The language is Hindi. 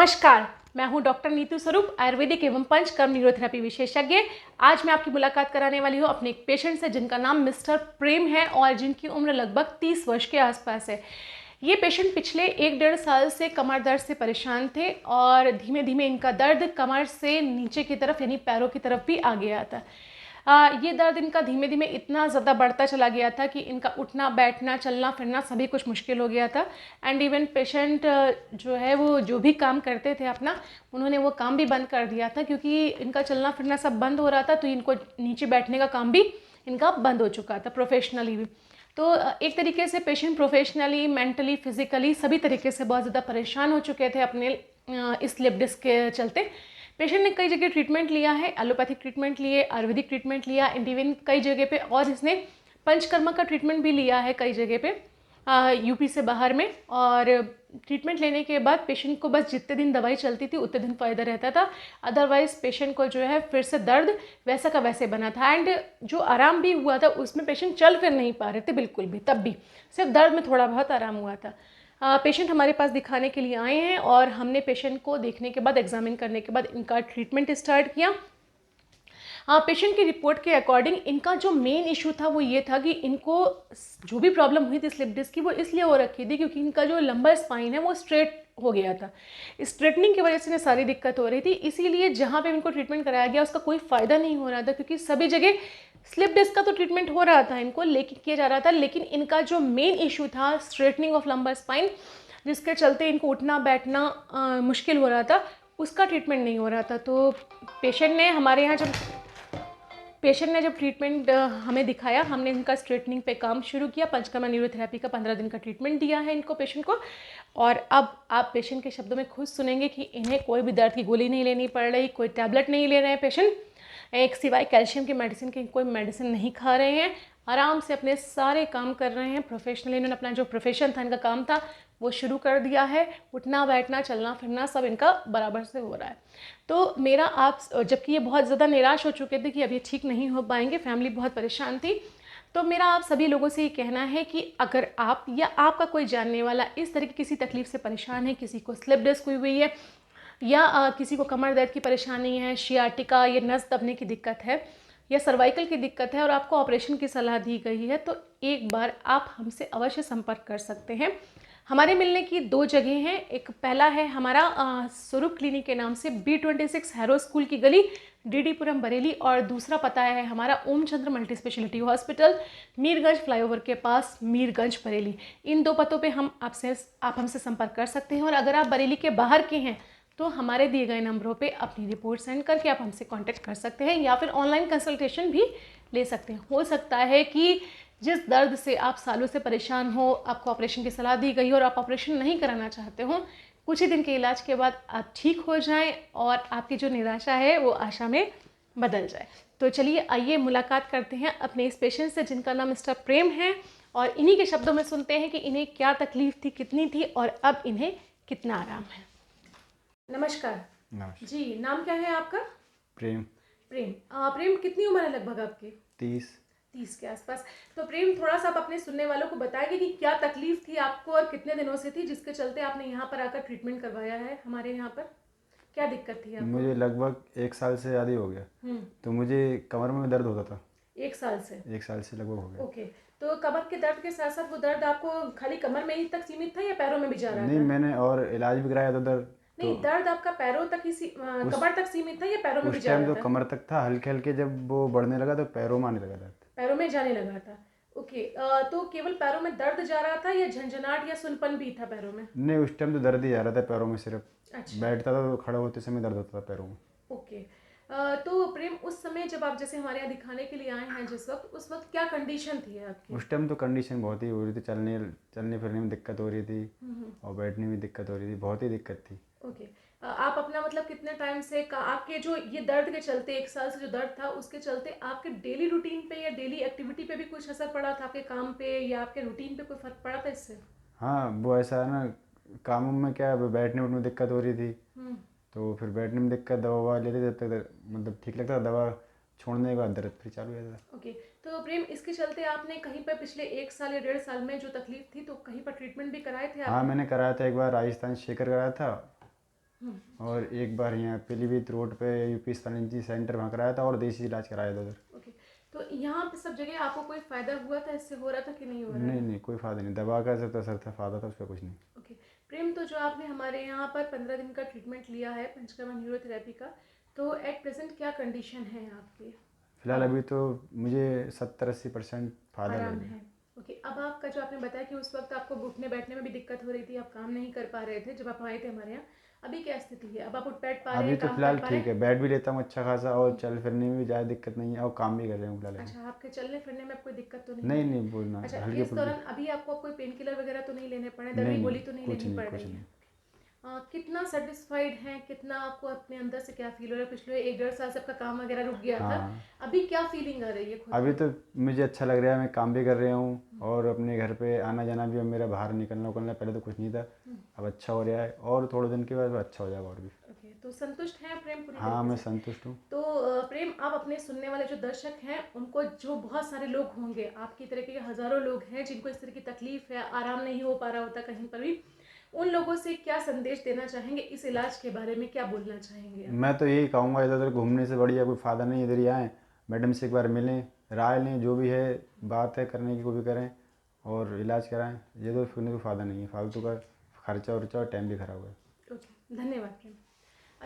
नमस्कार, मैं हूं डॉक्टर नीतू स्वरूप, आयुर्वेदिक एवं पंचकर्म न्यूरोथेरेपी विशेषज्ञ। आज मैं आपकी मुलाकात कराने वाली हूं अपने एक पेशेंट से जिनका नाम मिस्टर प्रेम है और जिनकी उम्र लगभग 30 वर्ष के आसपास है। ये पेशेंट पिछले 1-1.5 साल से कमर दर्द से परेशान थे और धीमे धीमे इनका दर्द कमर से नीचे की तरफ यानी पैरों की तरफ भी आ गया था। ये दर्द इनका धीमे धीमे इतना ज़्यादा बढ़ता चला गया था कि इनका उठना बैठना चलना फिरना सभी कुछ मुश्किल हो गया था। एंड इवन पेशेंट जो है वो जो भी काम करते थे अपना, उन्होंने वो काम भी बंद कर दिया था क्योंकि इनका चलना फिरना सब बंद हो रहा था। तो इनको नीचे बैठने का काम भी इनका बंद हो चुका था, प्रोफेशनली भी। तो एक तरीके से पेशेंट प्रोफेशनली, मेंटली, फिजिकली सभी तरीके से बहुत ज़्यादा परेशान हो चुके थे अपने इस स्लिप डिस्क के चलते। पेशेंट ने कई जगह ट्रीटमेंट लिया है, एलोपैथिक ट्रीटमेंट लिए, आयुर्वेदिक ट्रीटमेंट लिया, इवन कई जगह पे, और इसने पंचकर्मा का ट्रीटमेंट भी लिया है कई जगह पे यूपी से बाहर में। और ट्रीटमेंट लेने के बाद पेशेंट को बस जितने दिन दवाई चलती थी उतने दिन फ़ायदा रहता था। अदरवाइज़ पेशेंट को जो है फिर से दर्द वैसा का वैसे बना था। एंड जो आराम भी हुआ था उसमें पेशेंट चल फिर नहीं पा रहे थे बिल्कुल भी, तब भी सिर्फ दर्द में थोड़ा बहुत आराम हुआ था। पेशेंट हमारे पास दिखाने के लिए आए हैं और हमने पेशेंट को देखने के बाद, एग्जामिन करने के बाद इनका ट्रीटमेंट स्टार्ट किया। पेशेंट की रिपोर्ट के अकॉर्डिंग इनका जो मेन इशू था वो ये था कि इनको जो भी प्रॉब्लम हुई थी स्लिप डिस्क की, वो इसलिए हो रखी थी क्योंकि इनका जो लंबा स्पाइन है वो स्ट्रेट हो गया था। स्ट्रेटनिंग की वजह से इन्हें सारी दिक्कत हो रही थी। इसीलिए जहाँ पे इनको ट्रीटमेंट कराया गया उसका कोई फ़ायदा नहीं हो रहा था क्योंकि सभी जगह स्लिप डिस्क का तो ट्रीटमेंट हो रहा था, इनको लेके किया जा रहा था, लेकिन इनका जो मेन इशू था स्ट्रेटनिंग ऑफ लंबा स्पाइन, जिसके चलते इनको उठना बैठना मुश्किल हो रहा था, उसका ट्रीटमेंट नहीं हो रहा था। तो पेशेंट ने हमारे यहाँ जब जब ट्रीटमेंट हमें दिखाया, हमने इनका स्ट्रेटनिंग पे काम शुरू किया। पंचकर्मा न्यूरोथेरेपी का 15 दिन का ट्रीटमेंट दिया है इनको, पेशेंट को। और अब आप पेशेंट के शब्दों में खुद सुनेंगे कि इन्हें कोई भी दर्द की गोली नहीं लेनी पड़ रही, कोई टैबलेट नहीं ले रहे हैं पेशेंट, एक सिवाय कैल्शियम की मेडिसिन के कोई मेडिसिन नहीं खा रहे हैं, आराम से अपने सारे काम कर रहे हैं। प्रोफेशनली इन्होंने अपना जो प्रोफेशन था, इनका काम था, वो शुरू कर दिया है। उठना बैठना चलना फिरना सब इनका बराबर से हो रहा है। तो मेरा आप, जबकि ये बहुत ज़्यादा निराश हो चुके थे कि अब ये ठीक नहीं हो पाएंगे, फैमिली बहुत परेशान थी, तो मेरा आप सभी लोगों से ये कहना है कि अगर आप या आपका कोई जानने वाला इस तरह की किसी तकलीफ से परेशान है, किसी को स्लिप डिस्क हुई है या किसी को कमर दर्द की परेशानी है, शियाटिका या नस दबने की दिक्कत है या सर्वाइकल की दिक्कत है और आपको ऑपरेशन की सलाह दी गई है, तो एक बार आप हमसे अवश्य संपर्क कर सकते हैं। हमारे मिलने की 2 जगह हैं। एक पहला है हमारा स्वरूप क्लिनिक के नाम से B26 हैरो स्कूल की गली, डीडीपुरम बरेली, और दूसरा पता है हमारा Om Chandra multi speciality hospital, Mirganj flyover के पास, मीरगंज बरेली। इन 2 पतों पे आप हमसे संपर्क कर सकते हैं। और अगर आप बरेली के बाहर के हैं तो हमारे दिए गए नंबरों पे अपनी रिपोर्ट सेंड करके आप हमसे कांटेक्ट कर सकते हैं या फिर ऑनलाइन कंसल्टेशन भी ले सकते हैं। हो सकता है कि जिस दर्द से आप सालों से परेशान हो, आपको ऑपरेशन की सलाह दी गई और आप ऑपरेशन नहीं कराना चाहते हो, कुछ ही दिन के इलाज के बाद आप ठीक हो जाएं और आपकी जो निराशा है वो आशा में बदल जाए। तो चलिए आइए मुलाकात करते हैं अपने इस पेशेंट से जिनका नाम मिस्टर प्रेम है, और इन्हीं के शब्दों में सुनते हैं कि इन्हें क्या तकलीफ थी, कितनी थी और अब इन्हें कितना आराम है। नमस्कार। नमस्कार। जी, नाम क्या है आपका? प्रेम। प्रेम। प्रेम, कितनी उम्र है लगभग आपकी? 30 के आसपास। तो प्रेम, थोड़ा सा आप अपने सुनने वालों को बताएंगे कि क्या तकलीफ थी आपको और कितने दिनों से थी जिसके चलते आपने यहाँ पर आकर ट्रीटमेंट करवाया है हमारे यहाँ पर? क्या दिक्कत थी आपको? मुझे लगभग 1 साल से ज़्यादा हो गया। तो मुझे कमर में दर्द होता था। 1 साल से? 1 साल से लगभग हो गया। ओके। तो कमर के दर्द के साथ साथ वो दर्द आपको खाली कमर में ही तक सीमित था या पैरों में भी जा रहा नहीं, था? मैंने और इलाज भी कराया था दर्द। नहीं, दर्द आपका पैरों तक ही कमर तक सीमित था या पैरों में भी उस जा टाइम रहा तो था? कमर तक था, हल्के हल्के जब वो बढ़ने लगा तो पैरों में आने लगा दर्द। पैरों में जाने लगा था। ओके। तो केवल पैरों में दर्द जा रहा था या झंझनाट या सुनपन भी था पैरों में? नहीं, उस टाइम तो दर्द ही जा रहा था पैरों में सिर्फ। अच्छा। बैठता था तो खड़ा होते समय दर्द होता था पैरों में। ओके। तो प्रेम, उस समय जब आप जैसे हमारे यहाँ दिखाने के लिए आए हैं जिस वक्त, उस वक्त क्या कंडीशन थी आपकी? उस टाइम तो कंडीशन बहुत ही हो रही थी, चलने फिरने में दिक्कत हो रही थी और बैठने में दिक्कत हो रही थी, बहुत ही दिक्कत थी। ओके। आप अपना मतलब कितने टाइम से आपके जो ये दर्द के चलते, 1 साल से जो दर्द था उसके चलते आपके डेली रूटीन पे या डेली एक्टिविटी पे भी कुछ असर पड़ा था, आपके काम पे या आपके रूटीन पे कोई फर्क पड़ा था इससे? हाँ, वो ऐसा है ना, कामों में क्या है, बैठने उठने में दिक्कत हो रही थी। तो फिर बैठने में दिक्कत, दवा ववा लेते जब तक मतलब ठीक लगता था, दवा छोड़ने के बाद दर्द फिर चालू हो जाता था। ओके। तो प्रेम, इसके चलते आपने कहीं पर पिछले 1 साल या 1.5 साल में जो तकलीफ थी तो कहीं पर ट्रीटमेंट भी कराए थे आप? हाँ, मैंने कराया था एक बार, राजस्थान शेकर कराया था। और एक बार यहाँ पीलीभीत रोड पे यूपी स्पैनिंग सेंटर वहाँ कराया था और देसी इलाज कराया था उधर। ओके, तो यहाँ पे सब जगह आपको कोई फायदा हुआ था, इससे हो रहा था कि नहीं हो रहा नहीं था? नहीं, कोई फ़ायदा नहीं, दवा का सिर्फ असर था, फ़ायदा था उसका कुछ नहीं। ओके प्रेम, तो जो आपने हमारे यहाँ पर 15 दिन का ट्रीटमेंट लिया है पंचकर्मा न्यूरोथेरेपी का, तो एट प्रेजेंट क्या कंडीशन है आपकी? फिलहाल अभी तो मुझे 70-80% फ़ायदा लग आराम रहा है। है। ओके, अब आपका जो आपने बताया कि उस वक्त आपको उठने बैठने में भी दिक्कत हो रही थी, आप काम नहीं कर पा रहे थे जब आप आए थे हमारे यहाँ, अभी क्या स्थिति है? अब आप उठ बैठ पा रहे अभी हैं, तो काम कर फिलहाल पा रहे ठीक है, हैं? बैठ भी लेता हूँ अच्छा खासा और चल फिरने में भी ज़्यादा दिक्कत नहीं है और काम भी कर रहे हूँ फिलहाल अभी। अच्छा, आपके चलने फिरने में अब कोई दिक्कत तो नहीं नहीं है? नहीं, बोलना अच्छा, हल्के इस फुल्के। दौरान अभी आपको कोई पेन किलर वगैरह तो नहीं लेने पड़े, नहीं दवाई नहीं, गोली तो नहीं कुछ लेनी नहीं पड़ कुछ रही है? नहीं। कितना सेटिस्फाइड हैं, कितना आपको अपने अंदर से क्या फील हो रहा है? पिछले 1 डेढ़ साल से आपका काम वगैरह रुक गया था, हाँ, अभी क्या फीलिंग आ रही है खुद अभी को? तो मुझे अच्छा लग रहा है, मैं काम भी कर रहा हूँ और अपने घर पे आना जाना भी, अब मेरा बाहर निकलना उकलना पहले तो कुछ नहीं था, अब अच्छा हो रहा है और थोड़े दिन के बाद अच्छा हो जाएगा और भी। ओके, तो संतुष्ट हैं प्रेम पूरी हाँ, तरीके मैं से? संतुष्ट हूँ। तो प्रेम, आप अपने सुनने वाले जो दर्शक हैं उनको, जो बहुत सारे लोग होंगे आपकी तरह के, हजारों लोग हैं जिनको इस तरह की तकलीफ है, आराम नहीं हो पा रहा होता कहीं पर भी, उन लोगों से क्या संदेश देना चाहेंगे? इस इलाज के बारे में क्या बोलना चाहेंगे आप? मैं तो यही कहूँगा, इधर उधर घूमने से बढ़िया कोई फ़ायदा नहीं, इधर ही आएँ, मैडम से एक बार मिलें, राय लें, जो भी है बात है करने की वो भी करें और इलाज कराएं। ये तो फिरने को फ़ायदा नहीं है, फालतू का खर्चा वर्चा और टाइम भी खराब है। ओके, धन्यवाद प्रेम।